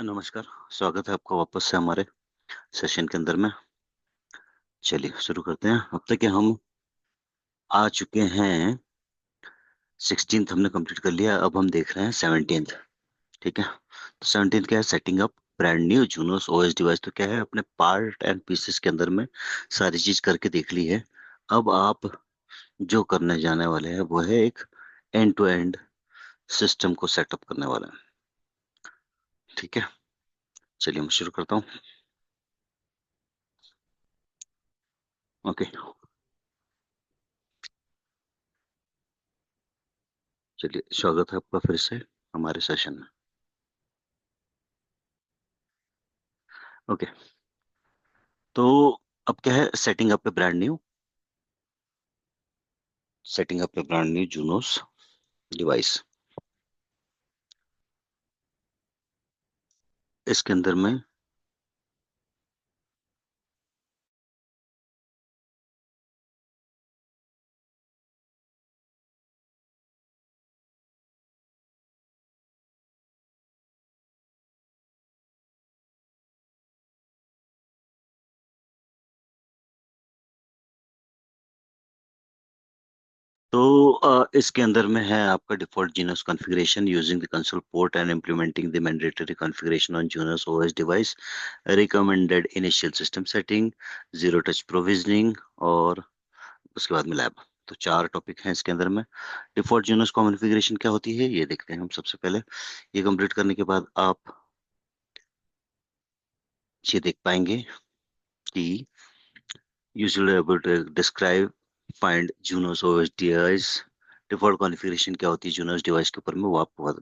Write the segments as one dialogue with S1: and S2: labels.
S1: नमस्कार। स्वागत है आपका वापस से हमारे सेशन के अंदर में। चलिए शुरू करते हैं। अब तक के हम आ चुके हैं 16th हमने कंप्लीट कर लिया। अब हम देख रहे हैं 17th। ठीक है, तो 17th क्या है? Setting up brand new zoonoses OS device. तो क्या है, अपने पार्ट एंड पीसेस के अंदर में सारी चीज करके देख ली है। अब आप जो करने जाने वाले हैं वो है एक एंड टू एंड सिस्टम को सेटअप करने वाला है। ठीक है, चलिए मैं शुरू करता हूँ। ओके, चलिए स्वागत है आपका फिर से हमारे सेशन में। ओके, तो अब क्या है? Setting up a brand new, setting up a brand new Junos device. इसके अंदर में तो इसके अंदर में है आपका default Junos configuration using the console port and implementing the mandatory configuration on Junos OS device, recommended initial system setting, zero touch provisioning और उसके बाद में लैब। तो चार टॉपिक हैं इसके अंदर में। डिफॉल्ट जीनोस कॉन्फ़िगरेशन क्या होती है ये देखते हैं हम सबसे पहले। ये कंप्लीट करने के बाद आप ये देख पाएंगे कि you should be able to describe find Junos OS device default configuration क्या होती है Junos डिवाइस के ऊपर में, वो आपको बता।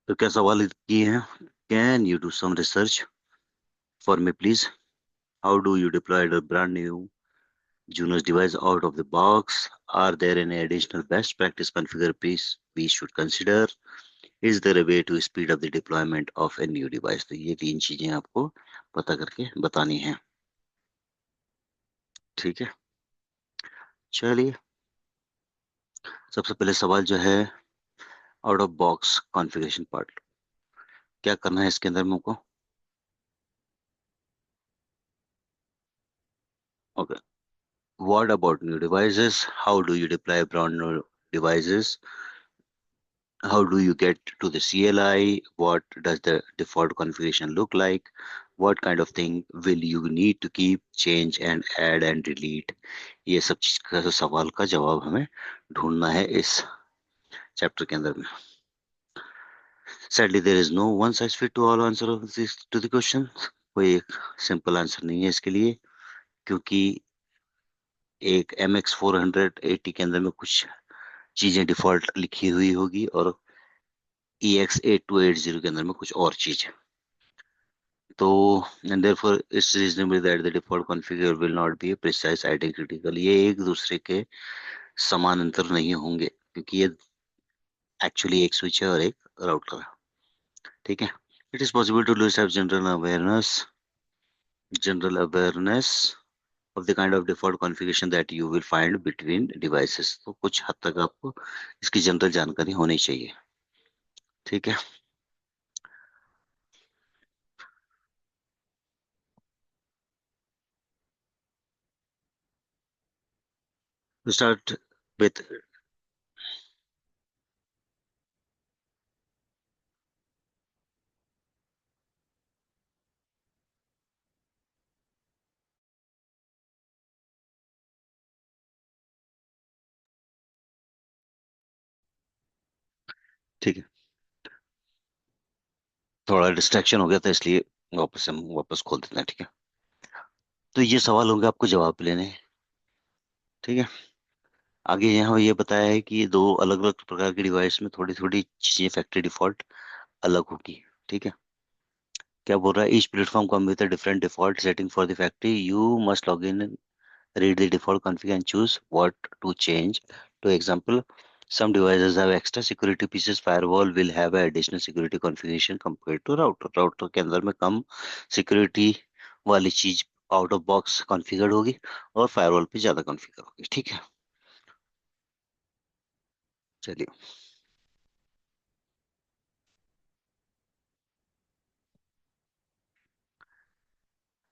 S1: तो क्या सवाल किए हैं? Can you do some research for me please? How do you deploy the brand new Junos device out of the box? Are there any additional best practice configure piece we should consider? Is there a way to speed up the deployment of a new device? तो ये तीन चीजें आपको पता करके बतानी है। ठीक है, चलिए सबसे पहले सवाल जो है out of box configuration part, क्या करना है इसके अंदर में हमको? Okay, what about new devices? How do you deploy brand new devices? How do you get to the CLI? What does the default configuration look like? What kind of thing will you need to keep, change and add and delete? ये सब चीज का सवाल का जवाब हमें ढूंढना है इस चैप्टर के अंदर में। Sadly, there is no one size fit to all answer of this to the question. कोई एक सिंपल आंसर नहीं है इसके लिए, क्योंकि एक MX480 के अंदर में कुछ चीजें डिफॉल्ट लिखी हुई होगी और EX8280 के अंदर में कुछ और चीज है। तो and therefore it's reasonable that the default configure will not be a precise identical, ये एक दूसरे के समानांतर नहीं होंगे, क्योंकि ये एक्चुअली एक स्विच है और एक राउटर है। ठीक है, it is possible to lose have general awareness of the kind of default configuration that you will find between devices। तो कुछ हद तक आपको इसकी जनरल जानकारी होनी चाहिए। ठीक है, to start with। ठीक है, थोड़ा डिस्ट्रैक्शन हो गया था इसलिए वापस हम वापस खोल देते हैं। ठीक है, तो ये सवाल होंगे आपको जवाब लेने हैं। ठीक है, आगे यहाँ ये बताया है कि ये दो अलग अलग प्रकार के डिवाइस में थोड़ी थोड़ी चीजें फैक्ट्री डिफॉल्ट अलग होगी। ठीक है, क्या बोल रहा है? Each platform come with different default setting for the factory, you must log in, read the default config and choose what to change. To example, Some devices have extra security pieces. Firewall will have an additional security configuration compared to router. Router के अंदर में कम security वाली चीज out of box configure होगी और firewall पे ज्यादा configure होगी। ठीक है, चलिए।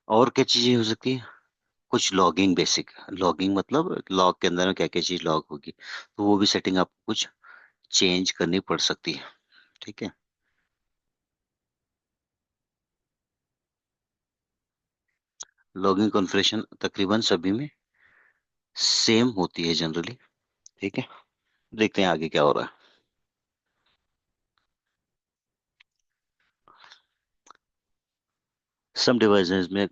S1: और क्या चीजें हो सकती है? कुछ लॉगिंग, बेसिक लॉगिंग मतलब लॉग के अंदर में क्या क्या चीज लॉग होगी, तो वो भी सेटिंग आपको कुछ चेंज करनी पड़ सकती है। ठीक है, लॉगिंग कॉन्फ़िगरेशन तकरीबन सभी में सेम होती है जनरली। ठीक है, देखते हैं आगे क्या हो रहा है। सम डिवाइसेस में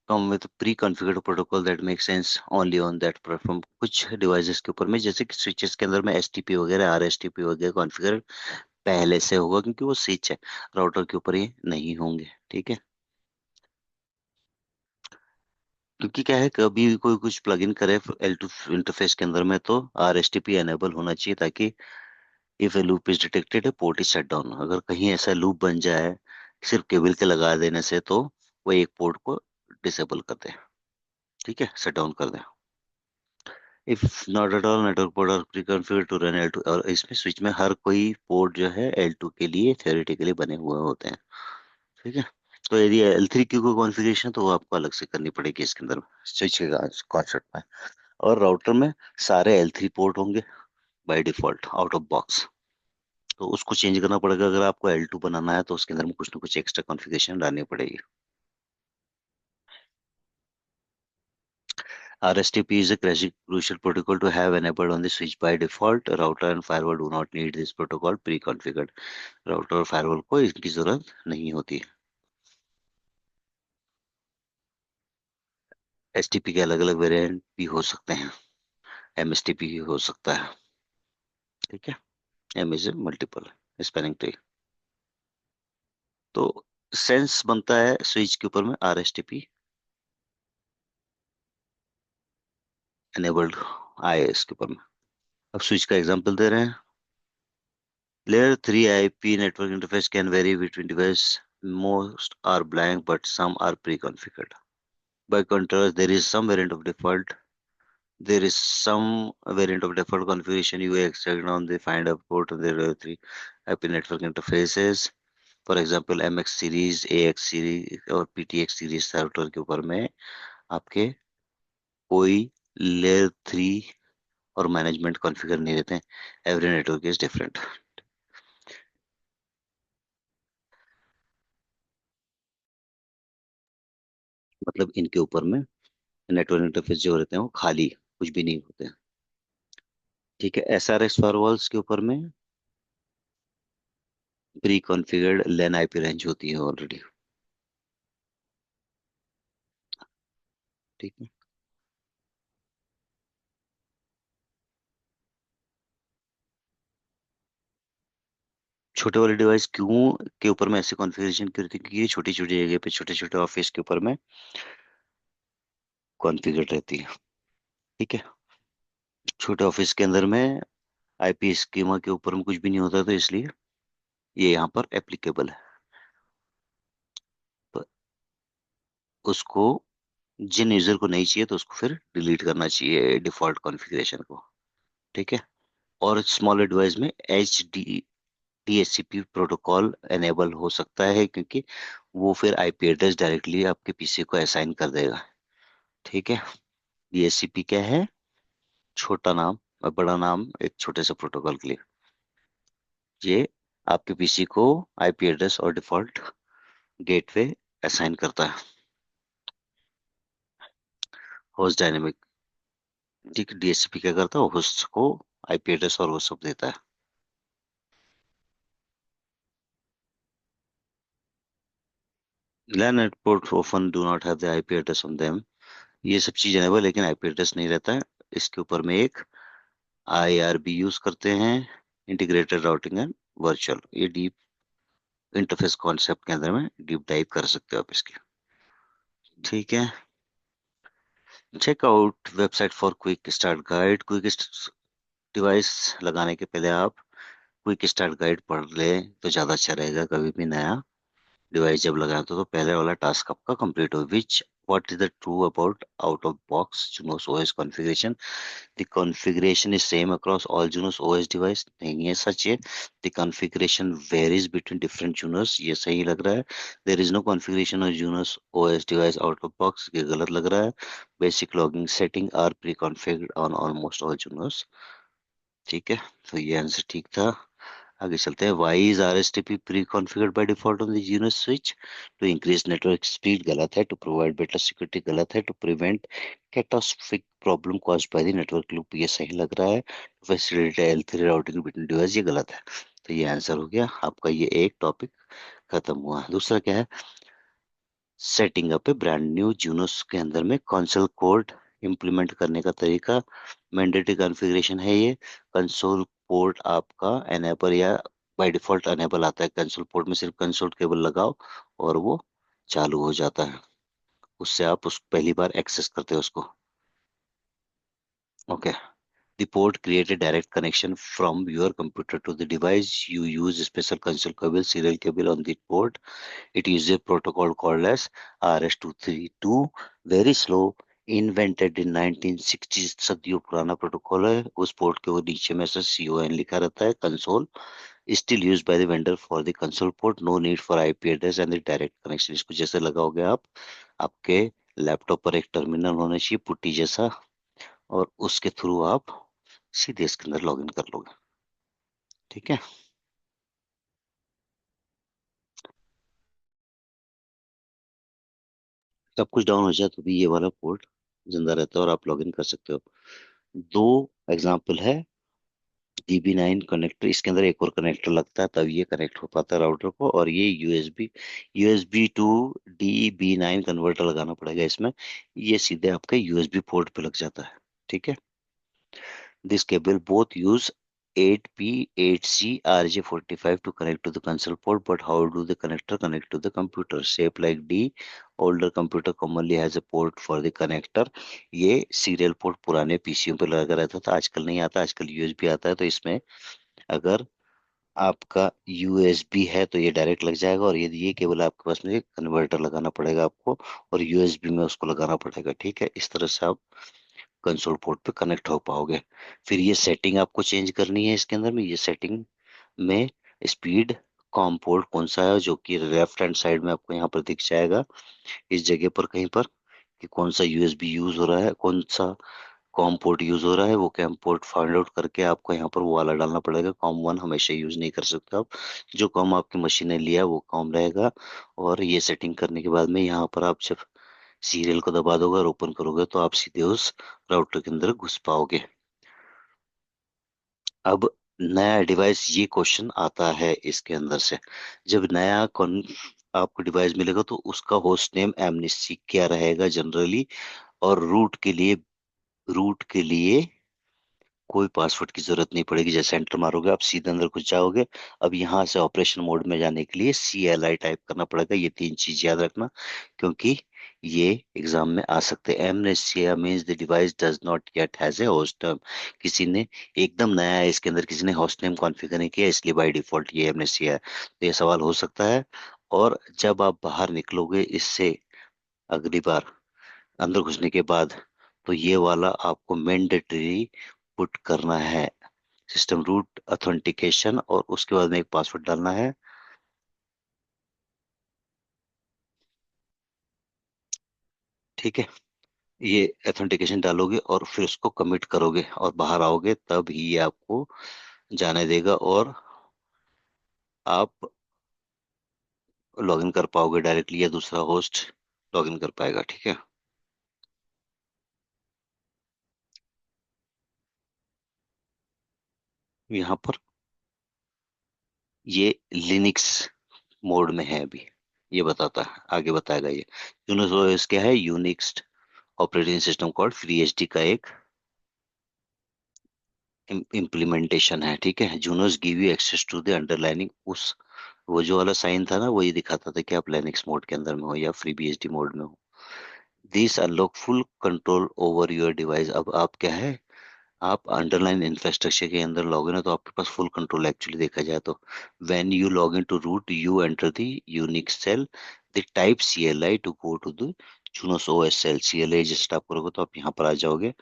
S1: come with pre-configured protocol that makes sense only on that platform। कुछ डिवाइसेस के ऊपर में जैसे कि स्विचेस के अंदर में एसटीपी वगैरह आरएसटीपी वगैरह कॉन्फ़िगर पहले से होगा क्योंकि वो स्विच है, राउटर के ऊपर ये नहीं होंगे। ठीक है, क्योंकि क्या है कभी कोई कुछ प्लग इन करे एल टू इंटरफेस के अंदर में तो आरएसटीपी एनेबल होना चाहिए, ताकि if A loop is detected A port is shut down. अगर कहीं ऐसा लूप बन जाए सिर्फ केबल के लगा देने से, तो वो एक पोर्ट को डिसेबल कर दे। ठीक है, शट डाउन कर दे। If not at all network port are pre configured to run L2। और इसमें स्विच में हर कोई पोर्ट जो है L2 के लिए थियोरेटिकली बने हुए होते हैं। ठीक है, तो यदि L3 की कोई कॉन्फ़िगरेशन तो वो आपको अलग से करनी पड़ेगी इसके अंदर स्विच के कॉन्सेप्ट में। और राउटर में सारे L3 पोर्ट होंगे by default out of box, तो उसको चेंज करना पड़ेगा। अगर आपको L2 बनाना है तो उसके अंदर में कुछ ना कुछ एक्स्ट्रा कॉन्फ़िगरेशन डालनी पड़ेगी। RSTP is a crucial protocol to have enabled on the switch by default. Router and firewall do not need this protocol pre-configured। Router और फायरवॉल को इसकी जरूरत नहीं होती। एसटीपी के अलग अलग वेरिएंट भी हो सकते हैं, एमएसटीपी भी हो सकता है। ठीक है, M is multiple spanning tree. तो सेंस बनता है स्विच के ऊपर में आरएसटीपी एनेबल्ड आए इसके ऊपर में। अब स्विच का एग्जांपल दे रहे हैं। Layer 3 IP network interface can vary between devices। Most are blank, but some are pre-configured. By contrast, there is some variant of default configuration you expect on the find up port of the layer 3 IP network interfaces। For example, MX series, AX series और PTX series server के ऊपर में आपके कोई layer 3 और management configure नहीं रहते हैं। Every network is different. मतलब इनके ऊपर में नेटवर्क इंटरफेस जो रहते हैं वो खाली कुछ भी नहीं होते हैं। ठीक है, एसआरएस फायरवॉल्स के ऊपर में प्री कॉन्फ़िगर्ड लेन आईपी रेंज होती है ऑलरेडी। ठीक है, छोटे वाले डिवाइस क्यों के ऊपर में ऐसे कॉन्फ़िगरेशन क्यों रहती है? क्योंकि ये छोटी छोटी जगह पे छोटे छोटे ऑफिस के ऊपर में कॉन्फ़िगर रहती है। ठीक है, छोटे ऑफिस के अंदर में आईपी स्कीमा के ऊपर में कुछ भी नहीं होता, तो इसलिए ये यहाँ पर एप्लीकेबल है। तो उसको जिन यूजर को नहीं चाहिए तो उसको फिर डिलीट करना चाहिए डिफॉल्ट कॉन्फ़िगरेशन को। ठीक है, और स्मॉल डिवाइस में H D DHCP protocol enable हो सकता है, क्योंकि वो फिर आईपी एड्रेस डायरेक्टली आपके पीसी को असाइन कर देगा। ठीक है, डीएचसीपी क्या है? छोटा नाम और बड़ा नाम एक छोटे से प्रोटोकॉल के लिए। ये आपके पीसी को आईपी एड्रेस और डिफॉल्ट गेटवे असाइन करता है। होस्ट डायनेमिक, ठीक, डीएचसीपी क्या करता है? होस्ट को आईपी एड्रेस और वो सब देता है। LAN networks often do not have the IP address on them। ये सब चीज है वो, लेकिन आईपी एड्रेस नहीं रहता है। इसके ऊपर में एक आईआरबी यूज करते हैं, इंटीग्रेटेड राउटिंग एंड वर्चुअल। ये डीप इंटरफेस कॉन्सेप्ट के अंदर में डीप डाइव कर सकते हो आप इसके। ठीक है, check out website for quick start guide. Quick device लगाने के पहले आप क्विक स्टार्ट गाइड पढ़ ले तो ज़्यादा अच्छा रहेगा। कभी भी नया डिवाइस जब लगाए तो पहले वाला टास्क आपका कंप्लीट हो। विच what is the true about out of box Junos OS configuration? The configuration is same across all Junos OS device। नहीं है सच ये। The configuration varies between different Junos। ये सही लग रहा है। There is no configuration of Junos OS device out of box। ये गलत लग रहा है। Basic logging setting are pre-configured on almost all Junos। ठीक है, तो ये आंसर ठीक था। आगे चलते हैं। Why is R S T P preconfigured by default on the Junos switch to increase network speed. गलत है। To provide better security. गलत है। To prevent catastrophic problem caused by the network loop. ये सही लग रहा है। Facilitate L3 routing between device. ये गलत है। तो ये आंसर हो गया आपका। ये एक टॉपिक खत्म हुआ। दूसरा क्या है? Setting up a brand new zoonoses के अंदर में कंसोल कोड इंप्लीमेंट करने का तरीका। मैंडेटरी कॉन्फ़िगरेशन है ये। कंसोल पोर्ट आपका एनेबल या बाय डिफॉल्ट अनेबल आता है। कंसोल पोर्ट में सिर्फ कंसोल केबल लगाओ और वो चालू हो जाता है। उससे आप उस पहली बार एक्सेस करते हो उसको। Okay. The port create a direct connection from your computer to the device. You use a special console cable, serial cable on the port. It uses a protocol called as RS-232, very slow, invented in 1960s। सदियों पुराना protocol है। उस port के वो नीचे में से CON लिखा रहता है। Console still used by the vendor for the console port। No need for IP address and the direct connection। इसको जैसे लगाओगे आप, आपके लैपटॉप पर एक टर्मिनल होना चाहिए पुट्टी जैसा, और उसके थ्रू आप सीधे इसके अंदर लॉगिन कर लोगे। ठीक है। सब कुछ डाउन हो जाए तो भी ये वाला पोर्ट जिंदा रहता है और आप लॉगिन कर सकते हो। दो एग्जाम्पल है। DB9 कनेक्टर, इसके अंदर एक और कनेक्टर लगता है तब ये कनेक्ट हो पाता है राउटर को। और ये USB टू DB9 कन्वर्टर लगाना पड़ेगा इसमें। ये सीधे आपके USB पोर्ट पे लग जाता है। ठीक है। This cable both use 8P8C RJ45 to connect to the console port, but how do the connector connect to the computer? Shape like D, older computer commonly has a port for the connector। ये serial port पुराने PCO पे लगा रहता था, आजकल नहीं आता। आजकल यूएसबी आता है। तो इसमें अगर आपका यूएसबी है तो ये डायरेक्ट लग जाएगा, और यदि ये केबल आपके पास में, कन्वर्टर लगाना पड़ेगा आपको और यूएसबी में उसको लगाना पड़ेगा। ठीक है। इस तरह से आप कंसोल पोर्ट पे कनेक्ट हो पाओगे। फिर ये सेटिंग आपको चेंज करनी है इसके अंदर में। ये सेटिंग में स्पीड कॉम पोर्ट कौन सा है, जो कि लेफ्ट हैंड साइड में आपको यहाँ पर दिख जाएगा इस जगह पर कहीं पर, कि कौन सा यूएसबी यूज हो रहा है, कौन सा कॉम पोर्ट यूज हो रहा है। वो कॉम पोर्ट फाइंड आउट करके आपको यहाँ पर वो वाला डालना पड़ेगा। कॉम 1 हमेशा यूज नहीं कर सकते आप। जो कॉम आपकी मशीन ने लिया वो कॉम रहेगा। और ये सेटिंग करने के बाद में यहाँ पर आप जब सीरियल को दबा दोगे और ओपन करोगे तो आप सीधे उस राउटर के अंदर घुस पाओगे। अब नया डिवाइस, ये क्वेश्चन आता है इसके अंदर से। जब नया कौन आपको डिवाइस मिलेगा तो उसका होस्ट नेम एमनेस्टी क्या रहेगा जनरली। और रूट के लिए कोई पासवर्ड की जरूरत नहीं पड़ेगी। जैसे एंटर मारोगे आप सीधे अंदर घुस जाओगे। अब यहाँ से ऑपरेशन मोड में जाने के लिए CLI टाइप करना पड़ेगा। ये तीन चीज याद रखना, क्योंकि ये एग्जाम में आ सकते हैं। Amnesia means the device does not yet has a host name. किसी ने एकदम नया है इसके अंदर, किसी ने होस्ट नेम कॉन्फ़िगर नहीं किया, इसलिए बाय डिफॉल्ट ये एमनेसिया है। तो ये सवाल हो सकता है। और जब आप बाहर निकलोगे इससे अगली बार अंदर घुसने के बाद, तो ये वाला आपको मैंडेटरी पुट करना है। सिस्टम रूट ऑथेंटिकेशन, और उसके बाद में एक पासवर्ड डालना है। ठीक है। ये ऑथेंटिकेशन डालोगे और फिर उसको कमिट करोगे और बाहर आओगे, तब ही ये आपको जाने देगा और आप लॉगिन कर पाओगे डायरेक्टली, या दूसरा होस्ट लॉगिन कर पाएगा। ठीक है। यहाँ पर ये लिनिक्स मोड में है अभी। ये बताता है, आगे बताएगा ये। यूनिक्स ओएस क्या है? Unix operating system called FreeHD का एक इम्प्लीमेंटेशन है। ठीक है। Junos give you access to the underlining, उस वो जो वाला साइन था ना, वो ये दिखाता था कि आप लिनक्स मोड के अंदर में हो या FreeBSD मोड में हो। This unlock full control over your device. अब आप क्या है, आप अंडरलाइन इंफ्रास्ट्रक्चर के अंदर लॉगिन है तो आपके पास फुल कंट्रोल एक्चुअली देखा जाए तो। When you log in to root you enter the unique shell the type CLI to go to the Junos OS shell. CLI just आप करोगे तो आप यहाँ पर आ जाओगे।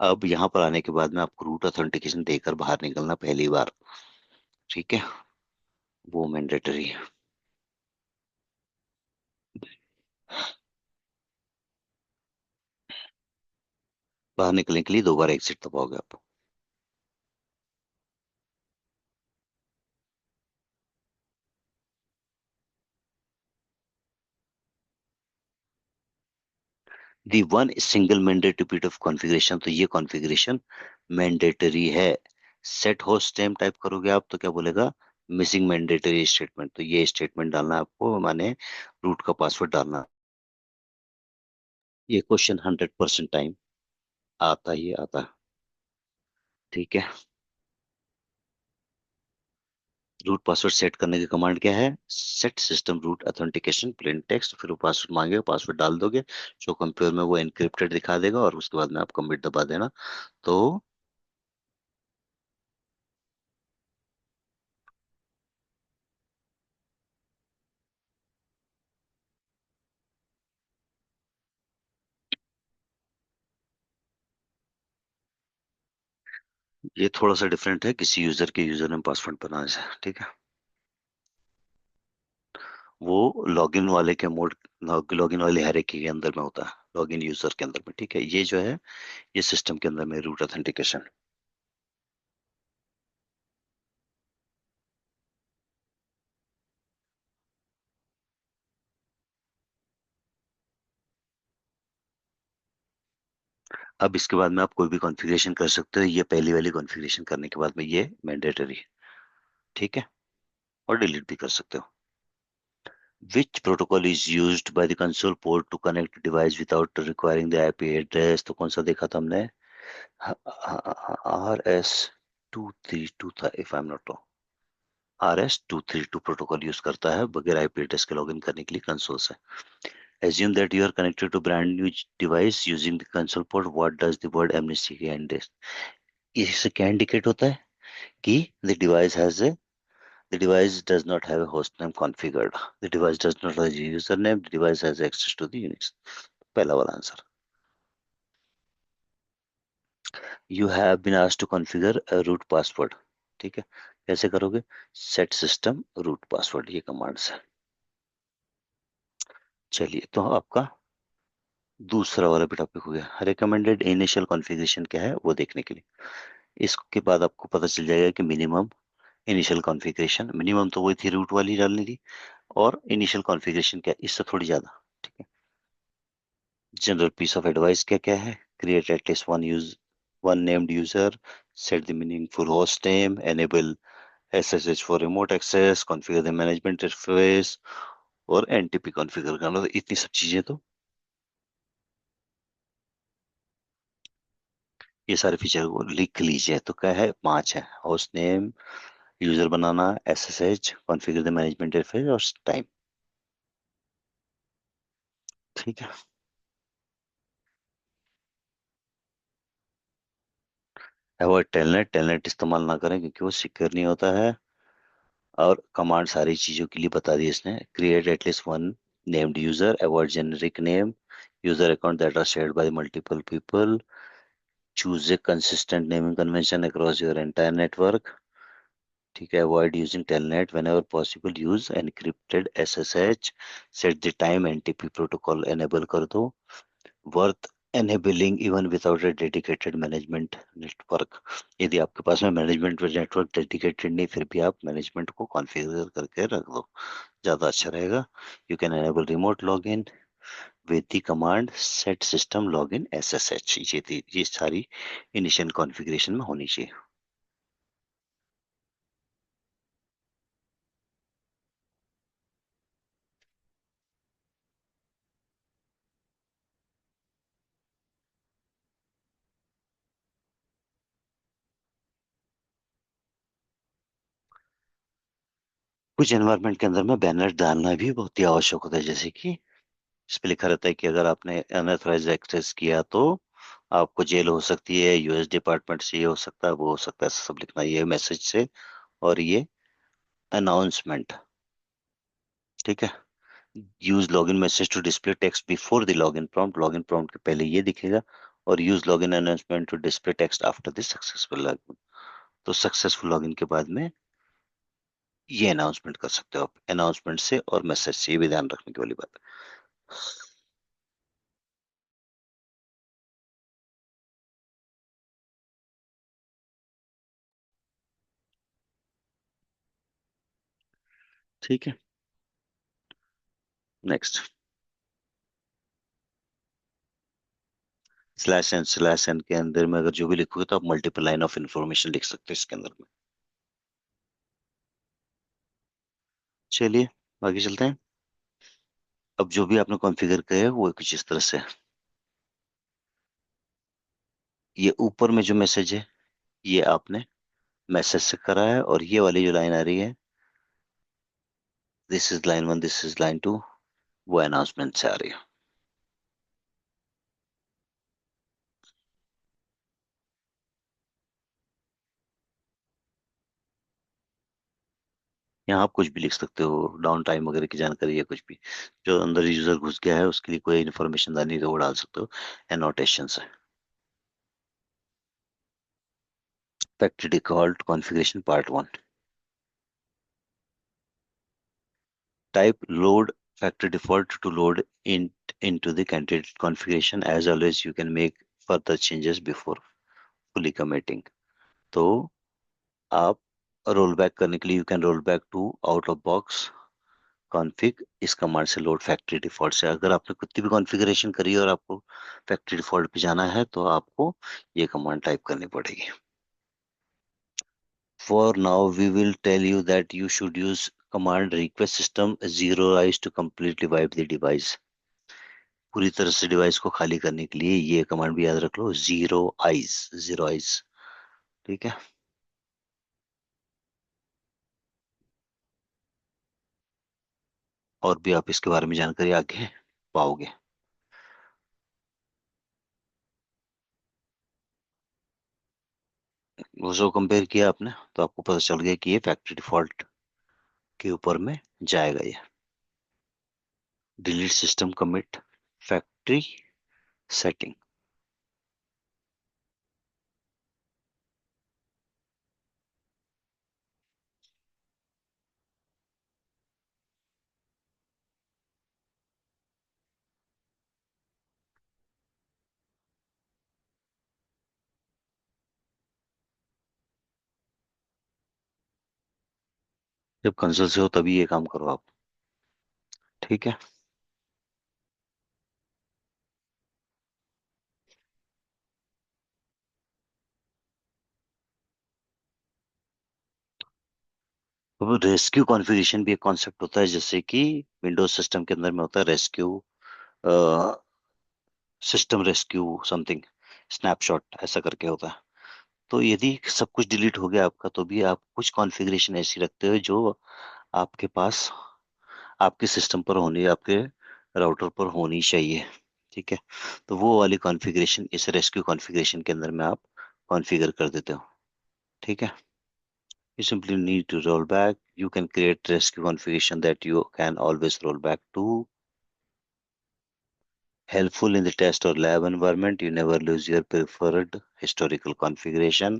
S1: अब यहाँ पर आने के बाद में आपको रूट ऑथेंटिकेशन देकर बाहर निकलना पहली बार। ठीक है, वो मैंडेटरी है। बाहर निकलने के लिए 2 बार एग्जिट दबाओगे आप। The one single mandatory bit of configuration, तो ये कॉन्फ़िगरेशन मैंडेटरी है। सेट होस्ट नेम टाइप करोगे आप तो क्या बोलेगा, मिसिंग मैंडेटरी स्टेटमेंट, तो ये स्टेटमेंट डालना है आपको, माने रूट का पासवर्ड डालना। ये क्वेश्चन 100% टाइम आता ही आता है। ठीक है, रूट पासवर्ड सेट करने की कमांड क्या है, set system root authentication plain text, फिर वो पासवर्ड मांगेगा, पासवर्ड डाल दोगे, जो कंप्यूटर में वो एनक्रिप्टेड दिखा देगा, और उसके बाद में आप कमिट दबा देना। तो ये थोड़ा सा डिफरेंट है किसी यूजर के यूजर नेम पासवर्ड बनाने से। ठीक है, वो लॉगिन वाले के मोड, लॉगिन वाले हायरार्की के अंदर में होता है, लॉगिन यूजर के अंदर में। ठीक है, ये जो है ये सिस्टम के अंदर में रूट ऑथेंटिकेशन। अब इसके बाद में आप कोई भी कॉन्फ़िगरेशन कर सकते हो, ये पहली वाली कॉन्फ़िगरेशन करने के बाद में ये मैंडेटरी है। ठीक है, और डिलीट भी कर सकते हो। Which protocol is used by the console port to connect the device without requiring the IP address? तो कौन सा देखा था हमने, RS232 था if I'm not wrong। RS232 protocol use करता है बगैर IP एड्रेस के लॉगिन करने के लिए कंसोल से। Assume that you are connected to brand new device using the console port. What does the word amnesty indicate? इससे क्या इंडिकेट होता है कि the device has a the device does not have a host name configured. The device does not have a username. The device has access to the Unix. पहला वाला answer. You have been asked to configure a root password। ठीक है, कैसे करोगे, set system root password, ये command से। चलिए, तो आपका दूसरा वाला भी टॉपिक हो गया। रिकमेंडेड इनिशियल कॉन्फ़िगरेशन क्या है वो देखने के लिए, इसके बाद आपको पता चल जाएगा कि मिनिमम इनिशियल कॉन्फ़िगरेशन, मिनिमम तो वही थी रूट वाली डालनी थी, और इनिशियल कॉन्फ़िगरेशन क्या है, इससे थोड़ी ज्यादा। ठीक है, जनरल पीस ऑफ एडवाइस क्या क्या है, create at least one named user, set the meaningful host name, enable SSH for remote access, configure the management interface, और NTP कॉन्फ़िगर करना। तो इतनी सब चीजें तो ये सारे फीचर को लिख लीजिए। तो क्या है, 5 है, host name, user banana, SSH, configure the management interface, और टाइम। ठीक है, अवॉइड टेलनेट, टेलनेट इस्तेमाल ना करें क्योंकि वो सिक्योर नहीं होता है। और कमांड सारी चीजों के लिए बता दी इसने, create at least one named user, avoid generic name, user account that are shared by multiple people, choose a consistent naming convention across your entire network. ठीक है, avoid using telnet whenever possible, use encrypted SSH, set the time, NTP protocol enable कर दो, worth enabling even without a dedicated management network. यदि आपके पास में management network dedicated नहीं, फिर भी आप मैनेजमेंट को कॉन्फ़िगर करके रख दो, ज़्यादा अच्छा रहेगा। You can enable remote login with the command set system login SSH। ये सारी इनिशियल कॉन्फ़िगरेशन में होनी चाहिए। कुछ एनवायरनमेंट के अंदर में बैनर डालना भी बहुत ही आवश्यक होता है, जैसे कि इस पे लिखा रहता है कि अगर आपने अनऑथराइज्ड एक्सेस किया तो आपको जेल हो सकती है, यूएस डिपार्टमेंट से ये हो सकता है, वो हो सकता है, ऐसा सब लिखना है ये मैसेज से। और ये अनाउंसमेंट। ठीक है। Use login message to display text before the login prompt, login prompt के पहले ये दिखेगा। और use login announcement to display text after the successful login. तो सक्सेसफुल लॉगिन के बाद में ये अनाउंसमेंट कर सकते हो आप, अनाउंसमेंट से और मैसेज से, ये भी ध्यान रखने की वाली बात है। ठीक है। नेक्स्ट। स्लैश एन के अंदर में अगर जो भी लिखोगे तो आप मल्टीपल लाइन ऑफ इंफॉर्मेशन लिख सकते हो इसके अंदर में। चलिए आगे चलते हैं। अब जो भी आपने कॉन्फ़िगर किया है वो कुछ इस तरह से है। ये ऊपर में जो मैसेज है ये आपने मैसेज से करा है, और ये वाली जो लाइन आ रही है, this is line one, this is line two, वो अनाउंसमेंट से आ रही है। यहाँ आप कुछ भी लिख सकते हो, डाउन टाइम वगैरह की जानकारी या कुछ भी जो अंदर यूजर घुस गया है उसके लिए कोई इन्फॉर्मेशन डालनी है तो वो डाल सकते हो एनोटेशन से। Factory default configuration part one. Type load factory default to load into the candidate configuration. As always, you can make further changes before fully committing. तो आप रोल बैक करने के लिए you can roll back to out of box config, इस command से load factory default से। अगर आपने कितनी भी कॉन्फ़िगरेशन करी है और आपको फैक्ट्री डिफॉल्ट पे जाना है तो आपको ये कमांड टाइप करनी पड़ेगी। For now, we will tell you that you should use command request system zeroize to completely wipe the device. पूरी तरह से डिवाइस को खाली करने के लिए ये कमांड भी याद रख लो, जीरो आइज, जीरो आइज। ठीक है। और भी आप इसके बारे में जानकारी आगे पाओगे। वो जो कंपेयर किया आपने तो आपको पता चल गया कि ये फैक्ट्री डिफॉल्ट के ऊपर में जाएगा ये। Delete system commit factory setting. जब कंसोल से हो तभी ये काम करो आप। ठीक है। अब रेस्क्यू कॉन्फ़िगरेशन भी एक कॉन्सेप्ट होता है, जैसे कि विंडोज सिस्टम के अंदर में होता है rescue system rescue something, snapshot ऐसा करके होता है। तो यदि सब कुछ डिलीट हो गया आपका तो भी आप कुछ कॉन्फ़िगरेशन ऐसी रखते हो जो आपके पास आपके सिस्टम पर होनी, आपके राउटर पर होनी चाहिए। ठीक है। तो वो वाली कॉन्फ़िगरेशन इस रेस्क्यू कॉन्फ़िगरेशन के अंदर में आप कॉन्फ़िगर कर देते हो। ठीक है। You simply need to roll back. You can create rescue configuration that you can always roll back to. Helpful in the test or lab environment. You never lose your preferred historical configuration.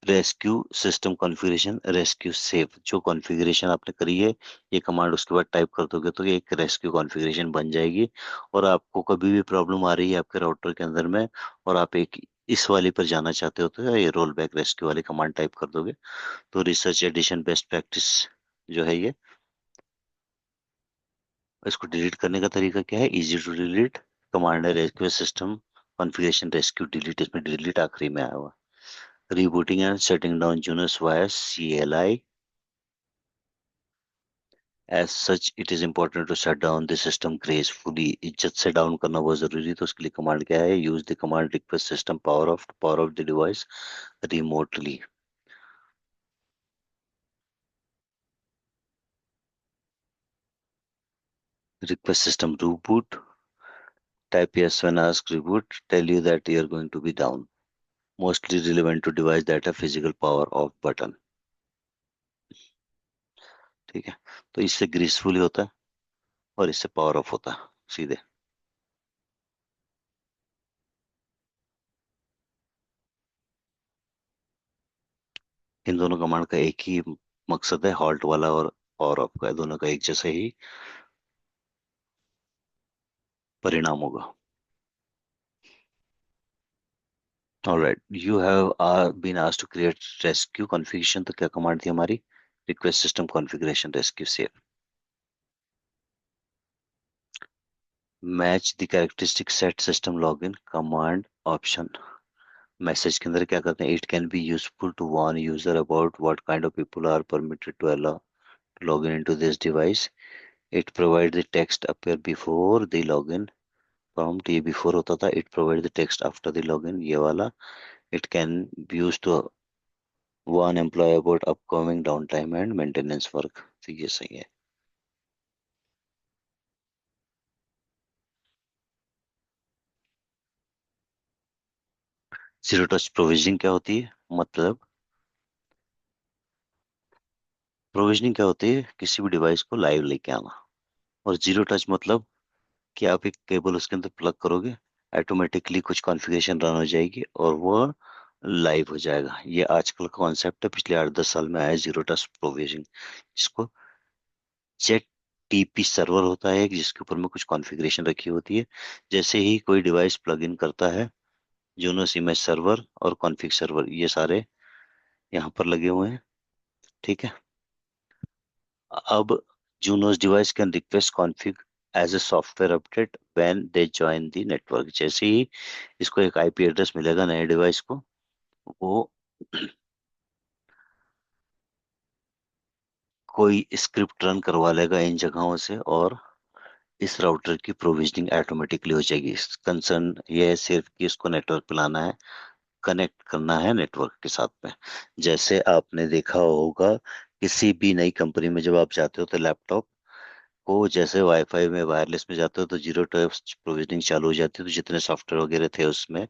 S1: Rescue system configuration, rescue save, जो configuration आपने करी है ये command उसके बाद type कर दोगे तो ये एक रेस्क्यू कॉन्फ़िगरेशन बन जाएगी। और आपको कभी भी प्रॉब्लम आ रही है आपके राउटर के अंदर में और आप एक इस वाले पर जाना चाहते हो तो ये रोल बैक रेस्क्यू वाली कमांड टाइप कर दोगे तो रिसर्च एडिशन बेस्ट प्रैक्टिस जो है ये, इसको डिलीट करने का तरीका क्या है, इजी टू डिलीट। कमांड है rescue system configuration rescue delete, इसमें डिलीट आखिरी में आया हुआ। rebooting and shutting down Junos via CLI. As such, it is important to shut down the system gracefully. इज्जत से डाउन करना बहुत जरूरी है, तो उसके लिए कमांड क्या है, use the command request system power off the device remotely. Request system reboot, Type yes when asked. Reboot. Tell you that you are going to be down. Mostly relevant to device that have physical power off button. ठीक है, तो इससे gracefully होता है और इससे power of होता है सीधे। इन दोनों कमांड का एक ही मकसद है, हॉल्ट वाला और पावर ऑफ का, दोनों का एक जैसे ही परिणाम होगा। Alright, you have been asked to create rescue configuration. तो क्या कमांड थी हमारी? Request system configuration rescue save. Match the characteristic set system login command option. Message के अंदर क्या करते हैं? It can be useful to warn user about what kind of people are permitted to allow login into this device. It provides the text appear before the login prompt। ये before होता था। It provides the text after the login, ये वाला। It can be used to warn employee about upcoming downtime and maintenance work। तो ये सही है। Zero touch provisioning क्या होती है? मतलब प्रोविजनिंग क्या होती है? किसी भी डिवाइस को लाइव लेके आना। और जीरो टच मतलब कि आप एक केबल उसके अंदर प्लग करोगे, ऑटोमेटिकली कुछ कॉन्फ़िगरेशन रन हो जाएगी और वो लाइव हो जाएगा। ये आजकल का कॉन्सेप्ट है, पिछले 8-10 साल में आया जीरो टच प्रोविजनिंग, जिसको जेट टीपी सर्वर होता है जिसके ऊपर में कुछ कॉन्फ़िगरेशन रखी होती है। जैसे ही कोई डिवाइस प्लग इन करता है, जूनोस इमेज सर्वर और कॉन्फ़िग सर्वर ये सारे यहाँ पर लगे हुए हैं। ठीक है। अब Juno's device can request config as a software update when they join the network। जैसे ही इसको एक आईपी एड्रेस मिलेगा नए डिवाइस को, वो कोई स्क्रिप्ट रन करवा लेगा इन जगहों से और इस राउटर की प्रोविजनिंग ऑटोमेटिकली हो जाएगी। कंसर्न ये है सिर्फ कि इसको नेटवर्क पे लाना है, कनेक्ट करना है नेटवर्क के साथ में। जैसे आपने देखा होगा किसी भी नई कंपनी में जब आप जाते हो तो लैपटॉप को जैसे वाईफाई में वायरलेस में जाते हो तो जीरो टच प्रोविजनिंग चालू हो जाती है, तो जितने सॉफ्टवेयर वगैरह थे उसमें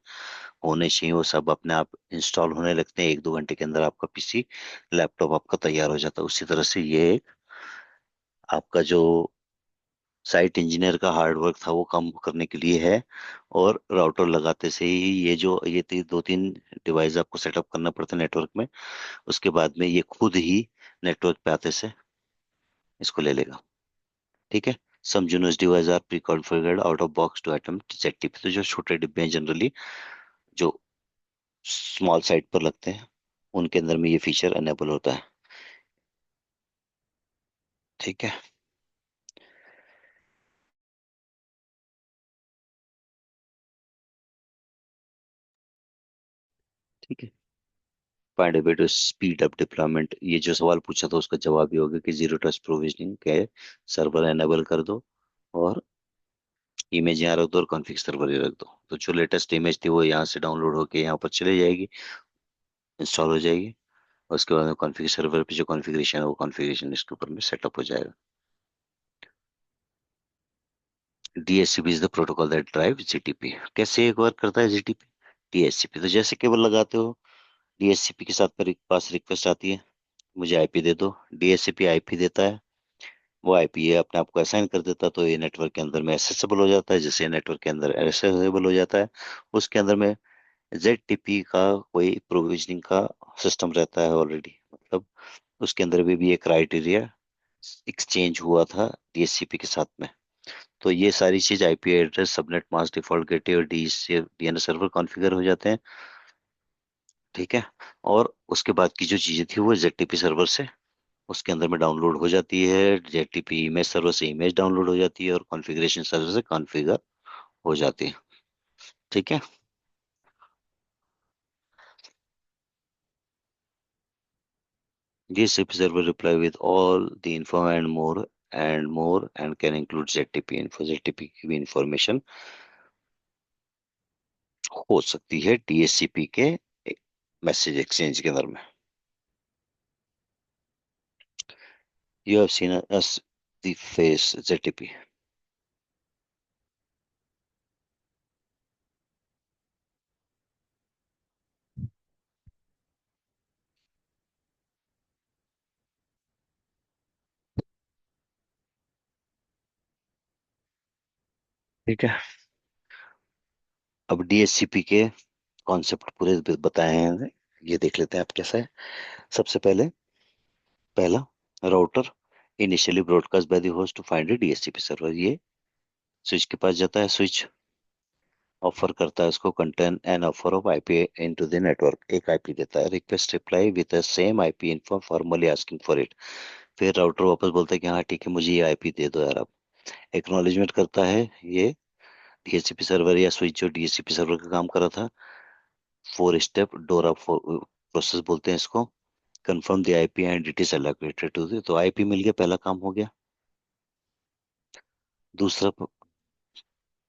S1: होने चाहिए वो सब अपने आप इंस्टॉल होने लगते हैं। 1-2 घंटे के अंदर आपका पीसी लैपटॉप आपका तैयार हो जाता है। उसी तरह से ये एक आपका जो साइट इंजीनियर का हार्ड वर्क था वो कम करने के लिए है। और राउटर लगाते से ही ये 2-3 डिवाइस आपको सेटअप करना पड़ता है नेटवर्क में, उसके बाद में ये खुद ही नेटवर्क पे आते से इसको ले लेगा। ठीक है। Some Junos devices are pre configured out of box to attempt ZTP। तो जो छोटे डिब्बे हैं जनरली जो स्मॉल साइट पर लगते हैं उनके अंदर में ये फीचर अनेबल होता है। ठीक है। ठीक है। Find a way to speed up deployment. ये जो सवाल पूछा था उसका जवाब ये होगा कि जीरो ट्रस्ट प्रोविजनिंग के सर्वर एनेबल कर दो और इमेज यहाँ रख दो और कॉन्फ़िग सर्वर ही रख दो। तो जो लेटेस्ट इमेज थी वो यहाँ से डाउनलोड होके यहाँ पर चले जाएगी, इंस्टॉल हो जाएगी। और उसके बाद में कॉन्फ़िग सर्वर पे जो कॉन्फ़िगरेशन है वो कॉन्फ़िगरेशन इसके ऊपर में सेटअप हो जाएगा। DHCP is the protocol that drive GTP. कैसे एक वर्क करता है जीटीपी? DHCP तो जैसे केबल लगाते हो, DHCP के साथ मेरे पास रिक्वेस्ट आती है, मुझे आईपी दे दो। DHCP आईपी देता है, वो आईपी ये अपने आप को असाइन कर देता है, तो ये नेटवर्क के अंदर में एक्सेसिबल हो जाता है। जैसे नेटवर्क के अंदर एक्सेसिबल हो जाता है, उसके अंदर में ZTP का कोई प्रोविजनिंग का सिस्टम रहता है ऑलरेडी। मतलब उसके अंदर भी एक क्राइटेरिया एक्सचेंज हुआ था DHCP के साथ में। तो ये सारी चीज IP address, subnet mask, default gateway और डीएनएस सर्वर कॉन्फ़िगर हो जाते हैं। ठीक है। और उसके बाद की जो चीजें थी वो जेटीपी सर्वर से उसके अंदर में डाउनलोड हो जाती है, जेटीपी इमेज सर्वर से इमेज डाउनलोड हो जाती है और कॉन्फ़िगरेशन सर्वर से कॉन्फ़िगर हो जाती है। ठीक है। DHCP server reply with all the info and more and can include ZTP info। ZTP की भी इंफॉर्मेशन हो सकती है DHCP के मैसेज एक्सचेंज के अंदर में। You have seen us the face ZTP। ठीक है। अब डीएचसीपी के कॉन्सेप्ट पूरे बताए हैं, ये देख लेते हैं आप कैसा है। सबसे पहले, पहला, router initially broadcast by the host to find a DHCP server. ये स्विच के पास जाता है, स्विच ऑफर करता है उसको contain an offer of IP into the network, एक आईपी देता है, request reply with the same IP info formally asking for it. फिर राउटर वापस बोलता है कि हाँ ठीक है, मुझे ये आईपी दे दो यार। अब एक्नॉलेजमेंट करता है ये डीएचसीपी सर्वर या स्विच जो डीएचसीपी सर्वर का काम कर रहा था। 4 स्टेप डोरा प्रोसेस बोलते हैं इसको। Confirm the IP and it is allocated to the, तो आईपी मिल गया, पहला काम हो गया। दूसरा,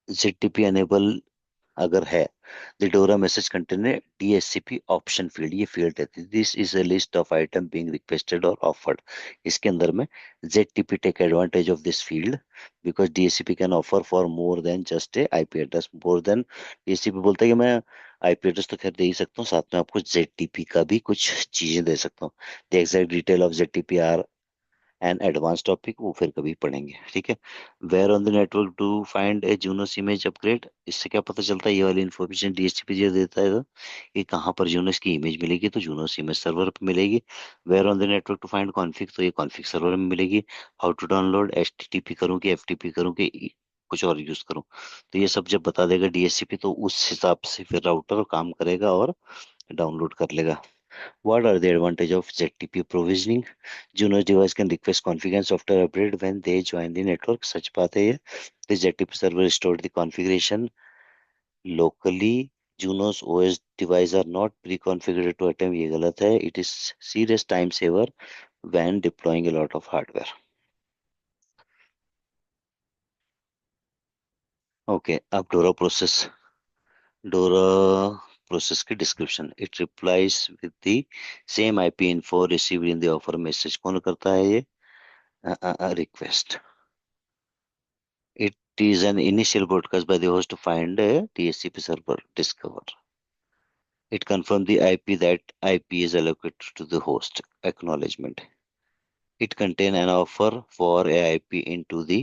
S1: ZTP एनेबल अगर है, the DORA message contain a DHCP option field, ये फील्ड रहती है, this is a list of item being requested और ऑफर्ड। इसके अंदर में ZTP take advantage of this field because DHCP can offer for more than just a IP address. More than DHCP बोलता है कि मैं आईपी एड्रेस तो खैर दे ही सकता हूँ, साथ में आपको ZTP का भी कुछ चीजें दे सकता हूँ। The exact detail of ZTP are an advance topic, वो फिर कभी पढ़ेंगे, ठीक है। Where on the network to find a Junos image upgrade, इससे क्या पता चलता है, ये वाली इन्फॉर्मेशन डीएचसीपी जो देता है कि कहाँ पर जूनोस की इमेज मिलेगी, तो जूनोस इमेज सर्वर पर मिलेगी। Where on the network to find config, तो ये कॉन्फ़िग सर्वर में मिलेगी। हाउ टू डाउनलोड, HTTP करूँ कि FTP करूँ कि कुछ और यूज करूँ, तो ये सब जब बता देगा डीएचसीपी, तो उस हिसाब से फिर राउटर काम करेगा और डाउनलोड कर लेगा। What are the advantage of ZTP provisioning? Junos device can request config and software upgrade when they join the network. सच बात है ये। The ZTP server stored the configuration locally. Junos OS device are not pre-configured to attempt, ये गलत है। It is serious time saver when deploying a lot of hardware. Okay, अब डोरा process की description. It replies with the same IP info received in the offer message. कौन करता है ये? Request. It is an initial broadcast by the host to find a DHCP server. Discover. It confirms the IP, that IP is allocated to the host. Acknowledgement. It contains an offer for a IP into the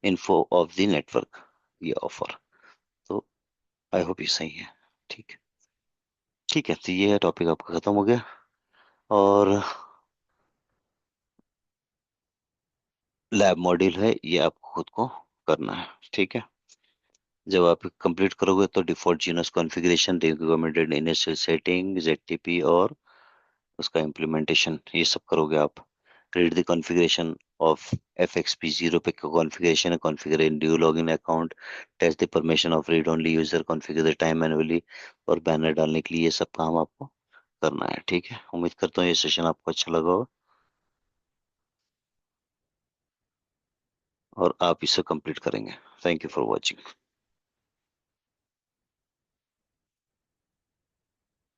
S1: info of the network. ये offer, तो I hope ये सही है। ठीक, ठीक है, तो ये टॉपिक आपका खत्म हो गया। और लैब मॉड्यूल है, ये आपको खुद को करना है, ठीक है। जब आप कंप्लीट करोगे तो default genus configuration, recommended initial setting, ZTP और उसका इम्प्लीमेंटेशन, ये सब करोगे आप। Read the configuration of FXP0 पे कॉन्फ़िगरेशन है, configure in due login account, test the permission of read only user, configure the time manually, और बैनर डालने के लिए ये सब काम आपको करना है, ठीक है। उम्मीद करता हूँ ये सेशन आपको अच्छा लगा हो और आप इसे कंप्लीट करेंगे। Thank you for watching.